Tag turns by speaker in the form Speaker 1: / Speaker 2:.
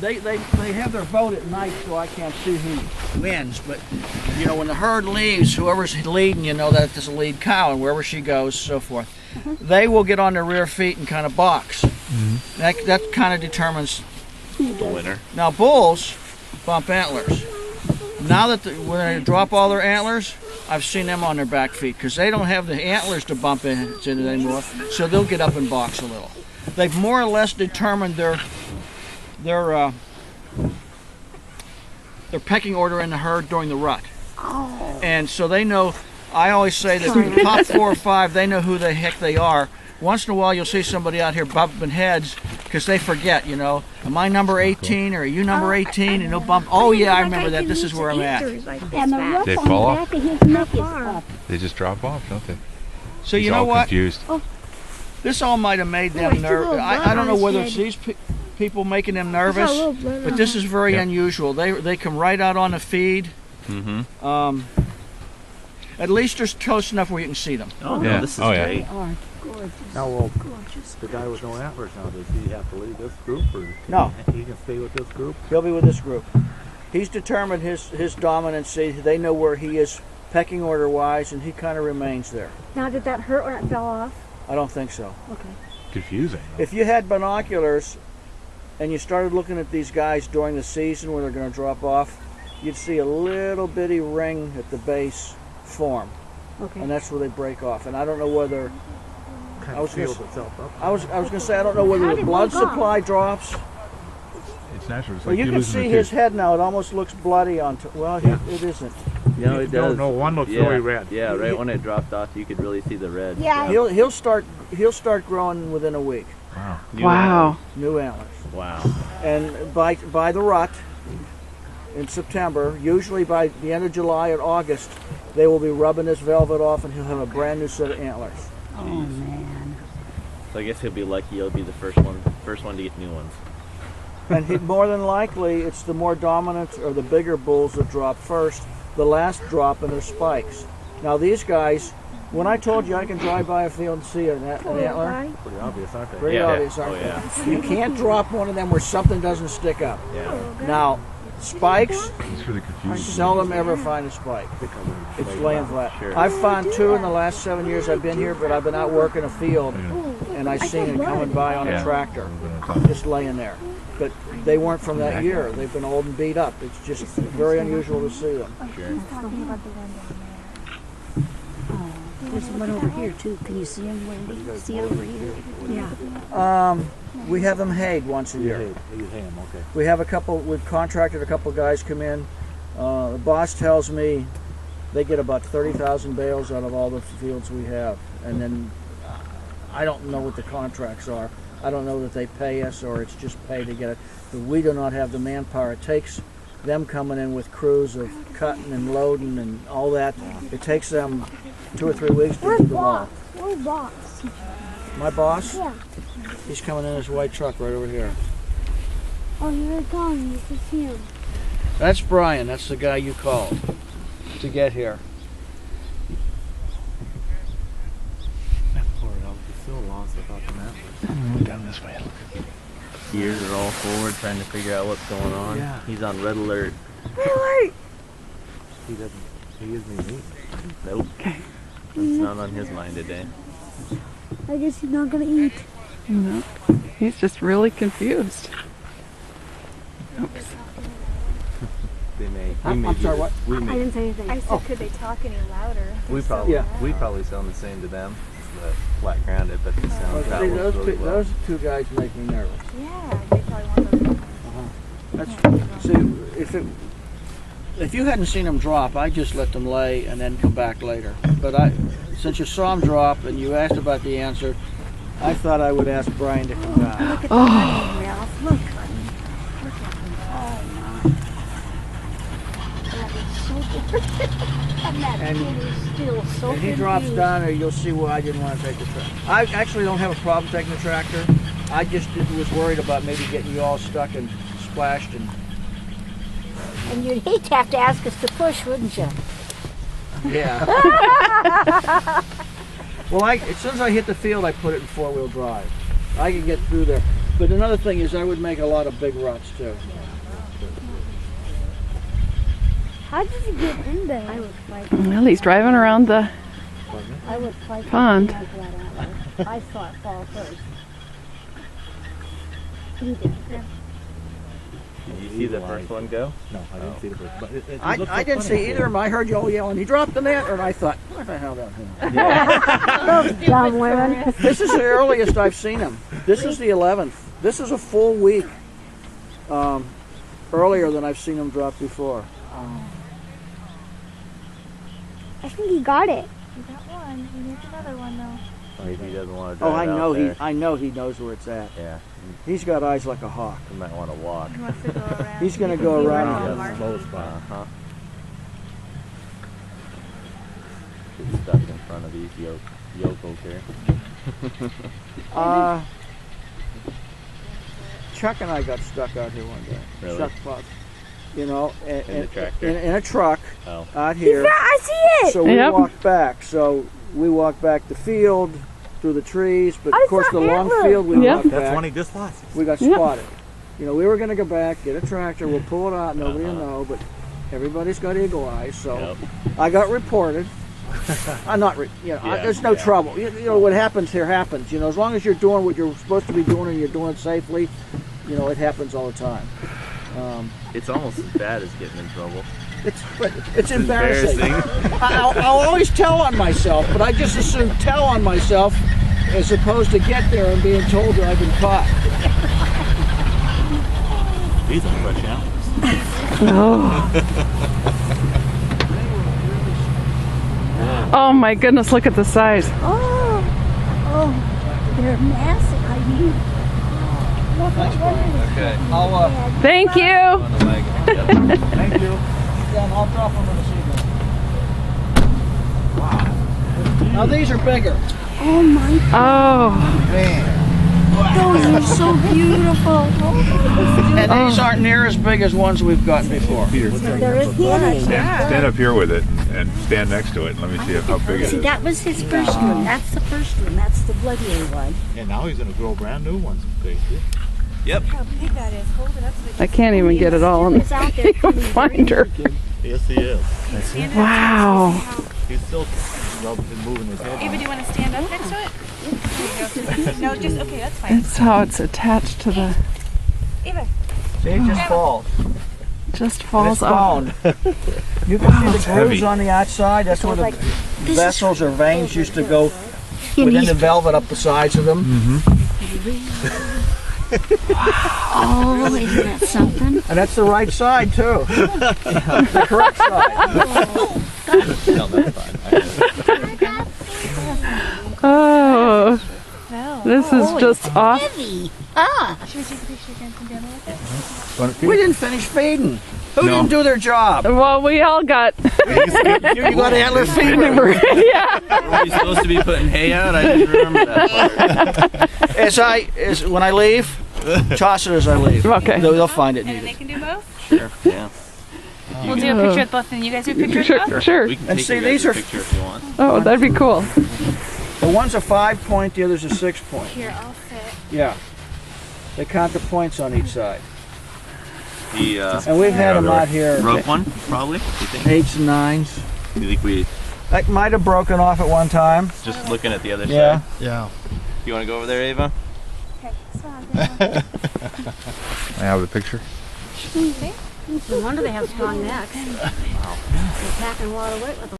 Speaker 1: they have their vote at night, so I can't see who wins. But you know, when the herd leaves, whoever's leading, you know that there's a lead cow, and wherever she goes, so forth. They will get on their rear feet and kind of box. That kind of determines
Speaker 2: The winner.
Speaker 1: Now bulls bump antlers. Now that when they drop all their antlers, I've seen them on their back feet because they don't have the antlers to bump into anymore, so they'll get up and box a little. They've more or less determined their pecking order in the herd during the rut. And so they know, I always say that the top 4 or 5, they know who the heck they are. Once in a while you'll see somebody out here bumping heads because they forget, you know, am I number 18 or are you number 18? And they'll bump, oh yeah, I remember that, this is where I'm at.
Speaker 3: And the rough
Speaker 2: They
Speaker 3: on
Speaker 2: fall
Speaker 3: the
Speaker 2: off?
Speaker 3: back of his neck is up.
Speaker 2: They just drop off, don't they?
Speaker 1: So
Speaker 2: He's
Speaker 1: you know
Speaker 2: all
Speaker 1: what?
Speaker 2: Confused.
Speaker 1: This all might have made them nervous. I don't know whether it's these people making them nervous, but this is very unusual. They come right out on the feed. At least they're close enough where you can see them.
Speaker 4: Oh no, this is great.
Speaker 5: Now, well, the guy with no antlers now, does he have to leave this group, or
Speaker 1: No.
Speaker 5: he can stay with this group?
Speaker 1: He'll be with this group. He's determined his dominancy. They know where he is pecking order wise, and he kind of remains there.
Speaker 3: Now, did that hurt when it fell off?
Speaker 1: I don't think so.
Speaker 3: Okay.
Speaker 2: Confusing.
Speaker 1: If you had binoculars and you started looking at these guys during the season when they're going to drop off, you'd see a little bitty ring at the base form.
Speaker 3: Okay.
Speaker 1: And that's where they break off. And I don't know whether
Speaker 5: Kind
Speaker 1: I was
Speaker 5: of
Speaker 1: gonna
Speaker 5: seals itself up.
Speaker 1: I was going to say I don't know whether the blood supply drops.
Speaker 2: It's natural. It's
Speaker 1: Well,
Speaker 2: like
Speaker 1: you
Speaker 2: you're
Speaker 1: can
Speaker 2: losing
Speaker 1: see
Speaker 2: a
Speaker 1: his
Speaker 2: tooth.
Speaker 1: head now. It almost looks bloody on. Well, it isn't.
Speaker 4: No, it does.
Speaker 5: No, one looks
Speaker 4: Yeah.
Speaker 5: really red.
Speaker 4: Yeah, right when it dropped off, you could really see the red.
Speaker 3: Yeah.
Speaker 1: He'll start growing within a week.
Speaker 2: Wow.
Speaker 6: Wow.
Speaker 1: New antlers.
Speaker 4: Wow.
Speaker 1: And by the rut in September, usually by the end of July or August, they will be rubbing this velvet off, and he'll have a brand new set of antlers.
Speaker 3: Oh man.
Speaker 4: So I guess he'll be lucky. He'll be the first one to get new ones.
Speaker 1: And more than likely, it's the more dominant or the bigger bulls that drop first. The last drop in their spikes. Now these guys, when I told you I can drive by a field and see an antler,
Speaker 5: Pretty obvious, aren't they?
Speaker 1: pretty
Speaker 4: Yeah.
Speaker 1: obvious, aren't they? You can't drop one of them where something doesn't stick up.
Speaker 4: Yeah.
Speaker 1: Now, spikes,
Speaker 2: It's really confusing.
Speaker 1: seldom ever find a spike. It's laying flat.
Speaker 4: Sure.
Speaker 1: I've found 2 in the last 7 years I've been here, but I've been out working a field and I seen it coming by on a
Speaker 2: Yeah.
Speaker 1: tractor, just laying there. But they weren't from that year. They've been old and beat up. It's just very unusual to see them.
Speaker 3: There's one over here too. Can you see him? See it over here? Yeah.
Speaker 1: We have them hayed once a year.
Speaker 5: You ham, okay.
Speaker 1: We have we've contracted a couple guys come in. The boss tells me they get about 30,000 bales out of all the fields we have. And then I don't know what the contracts are. I don't know that they pay us or it's just pay to get it. But we do not have the manpower. It takes them coming in with crews of cutting and loading and all that. It takes them 2 or 3 weeks to do them all.
Speaker 3: Where's Boss?
Speaker 1: My boss?
Speaker 3: Yeah.
Speaker 1: He's coming in his white truck right over here.
Speaker 3: Oh, here it comes. It's him.
Speaker 1: That's Brian. That's the guy you called to get here.
Speaker 5: Poor elk, he's still lost without the antlers.
Speaker 2: Down this way.
Speaker 4: Ears are all forward, trying to figure out what's going on.
Speaker 5: Yeah.
Speaker 4: He's on red alert.
Speaker 5: He isn't even eating.
Speaker 4: Nope. It's not on his mind today.
Speaker 3: I guess he's not gonna eat.
Speaker 6: No. He's just really confused. Oops.
Speaker 5: They may.
Speaker 1: I'm sorry, what?
Speaker 5: We
Speaker 3: I
Speaker 5: may.
Speaker 3: didn't say anything.
Speaker 7: I said, could they talk any louder?
Speaker 5: We probably.
Speaker 1: Yeah.
Speaker 5: We probably sound the same to them. It's the flat grounded, but the sound
Speaker 1: See,
Speaker 5: travels really well.
Speaker 1: those 2 guys make me nervous.
Speaker 7: Yeah, they probably want those.
Speaker 1: See, if you hadn't seen them drop, I just let them lay and then come back later. But since you saw them drop and you asked about the answer, I thought I would ask Brian to come down.
Speaker 3: Look at the honey, Ralph. Look, honey. Look at them. Oh my. That is so good. And that
Speaker 1: And-
Speaker 3: kid is still so
Speaker 1: When he drops
Speaker 3: confused.
Speaker 1: down there, you'll see why I didn't want to take the tractor. I actually don't have a problem taking the tractor. I just was worried about maybe getting you all stuck and splashed.
Speaker 3: And you'd hate to have to ask us to push, wouldn't you?
Speaker 1: Yeah. Well, as soon as I hit the field, I put it in 4-wheel drive. I can get through there. But another thing is I would make a lot of big ruts too.
Speaker 3: How did you get in there? I would fight.
Speaker 6: Well, he's driving around the
Speaker 3: I would fight
Speaker 6: pond.
Speaker 3: like that antler. I saw it fall first. You did.
Speaker 4: Did you see the first one go?
Speaker 5: No, I didn't see the first. But it
Speaker 1: I
Speaker 5: looked so
Speaker 1: didn't
Speaker 5: funny.
Speaker 1: see either of them. I heard you all yelling, he dropped the net, and I thought, what the hell that thing?
Speaker 3: Dumb women.
Speaker 1: This is the earliest I've seen him. This is the 11th. This is a full week earlier than I've seen him drop before.
Speaker 3: I think he got it.
Speaker 7: You got one. We need another one though.
Speaker 4: Maybe he doesn't want to
Speaker 1: Oh,
Speaker 4: drive out there.
Speaker 1: I know he knows where it's at.
Speaker 4: Yeah,
Speaker 1: He's got eyes like a hawk.
Speaker 4: he might want to walk.
Speaker 7: He wants to go around.
Speaker 1: He's gonna
Speaker 7: You can
Speaker 1: go
Speaker 7: view it
Speaker 1: around.
Speaker 7: on
Speaker 5: Yeah,
Speaker 7: Mars.
Speaker 5: slow spot.
Speaker 4: Uh-huh. Get stuck in front of these yokels here.
Speaker 1: Chuck and I got stuck out here one day.
Speaker 4: Really?
Speaker 1: Chuck Buck. You know,
Speaker 4: In the tractor?
Speaker 1: in a truck
Speaker 4: Oh.
Speaker 1: out here.
Speaker 3: I see it.
Speaker 1: So we
Speaker 6: Yep.
Speaker 1: walked back. So we walked back the field through the trees, but
Speaker 3: I
Speaker 1: of course
Speaker 3: saw
Speaker 1: the long
Speaker 3: antler.
Speaker 1: field we
Speaker 6: Yeah.
Speaker 1: walked
Speaker 5: That's
Speaker 1: back.
Speaker 5: one he just lost.
Speaker 1: We got
Speaker 6: Yeah.
Speaker 1: spotted. You know, we were going to go back, get a tractor, we'll pull it out, nobody will know, but everybody's got eagle eyes, so
Speaker 4: Yep.
Speaker 1: I got reported. I'm not, there's no trouble. You know, what happens here happens. You know, as long as you're doing what you're supposed to be doing and you're doing it safely, you know, it happens all the time.
Speaker 4: It's almost as bad as getting in trouble.
Speaker 1: It's embarrassing. I'll always tell on myself, but I just assume tell on myself as opposed to get there and being told that I've been caught.
Speaker 5: These are fresh antlers.
Speaker 6: Oh my goodness, look at the size.
Speaker 3: Oh, they're massive. I mean, look at one.
Speaker 4: Okay.
Speaker 1: I'll,
Speaker 6: Thank you.
Speaker 4: On the wagon. Yep.
Speaker 1: thank you. Yeah, I'll drop them in this evening. Wow. Now these are bigger.
Speaker 3: Oh my
Speaker 6: Oh,
Speaker 3: God, those are so beautiful.
Speaker 1: And these aren't near as big as ones we've gotten before.
Speaker 2: Peter,
Speaker 3: They're hitting.
Speaker 2: stand up here with it and stand next to it and let me see how big it
Speaker 3: See,
Speaker 2: is.
Speaker 3: that was his first one. That's the first one. That's the bloodier one.
Speaker 5: And now he's gonna grow brand new ones. Big.
Speaker 4: Yep.
Speaker 7: How big that is. Hold it up so
Speaker 6: I can't even get it all in
Speaker 3: It's out there.
Speaker 6: find her.
Speaker 5: Yes, he is.
Speaker 6: Wow.
Speaker 5: He's still moving his head.
Speaker 7: Ava, do you want to stand up next to it? There you go. No, just, okay, that's fine.
Speaker 6: That's how it's attached to the,
Speaker 7: Ava.
Speaker 1: See, it just falls.
Speaker 6: just
Speaker 1: It's
Speaker 6: falls off.
Speaker 1: bound. You can see the grooves
Speaker 2: heavy.
Speaker 1: on the outside. That's where the
Speaker 3: like,
Speaker 1: vessels or veins used to go
Speaker 3: And
Speaker 1: within
Speaker 3: he's,
Speaker 1: the velvet up the sides of them.
Speaker 3: oh, isn't that something?
Speaker 1: And that's the right side too. The correct side.
Speaker 4: No, that's fine.
Speaker 6: Oh,
Speaker 7: Well.
Speaker 6: this is just off.
Speaker 3: Heavy. Ah.
Speaker 7: Should we take a picture again from down with it?
Speaker 1: We didn't finish feeding. Who
Speaker 2: No.
Speaker 1: didn't do their job?
Speaker 6: Well, we all got,
Speaker 1: You got antler fever.
Speaker 6: yeah.
Speaker 4: Were we supposed to be putting hay out? I didn't remember that part.
Speaker 1: As when I leave, toss it as I leave.
Speaker 6: Okay.
Speaker 1: They'll find it.
Speaker 7: And then
Speaker 1: Needed.
Speaker 7: they can do both?
Speaker 4: Sure. Yeah.
Speaker 7: We'll do a picture with both, and you guys do a picture with both?
Speaker 6: Sure, sure.
Speaker 4: We can
Speaker 1: And
Speaker 4: take
Speaker 1: see,
Speaker 4: you guys
Speaker 1: these
Speaker 4: a
Speaker 1: are-
Speaker 4: picture if you want.
Speaker 6: Oh, that'd be cool.
Speaker 1: The one's a 5 point, the other's a 6 point.
Speaker 7: Here, I'll sit.
Speaker 1: Yeah. They count the points on each side.
Speaker 4: The
Speaker 1: And we've had them out here
Speaker 4: rope one, probably. You think?
Speaker 1: 8s and 9s.
Speaker 4: You think we
Speaker 1: That might have broken off at one time.
Speaker 4: just looking at the other
Speaker 1: Yeah.
Speaker 4: side?
Speaker 5: Yeah.
Speaker 4: You want to go over there, Ava?
Speaker 7: Okay, so
Speaker 2: I have the picture.
Speaker 3: No wonder they have strong necks. They're packing a lot of weight with them.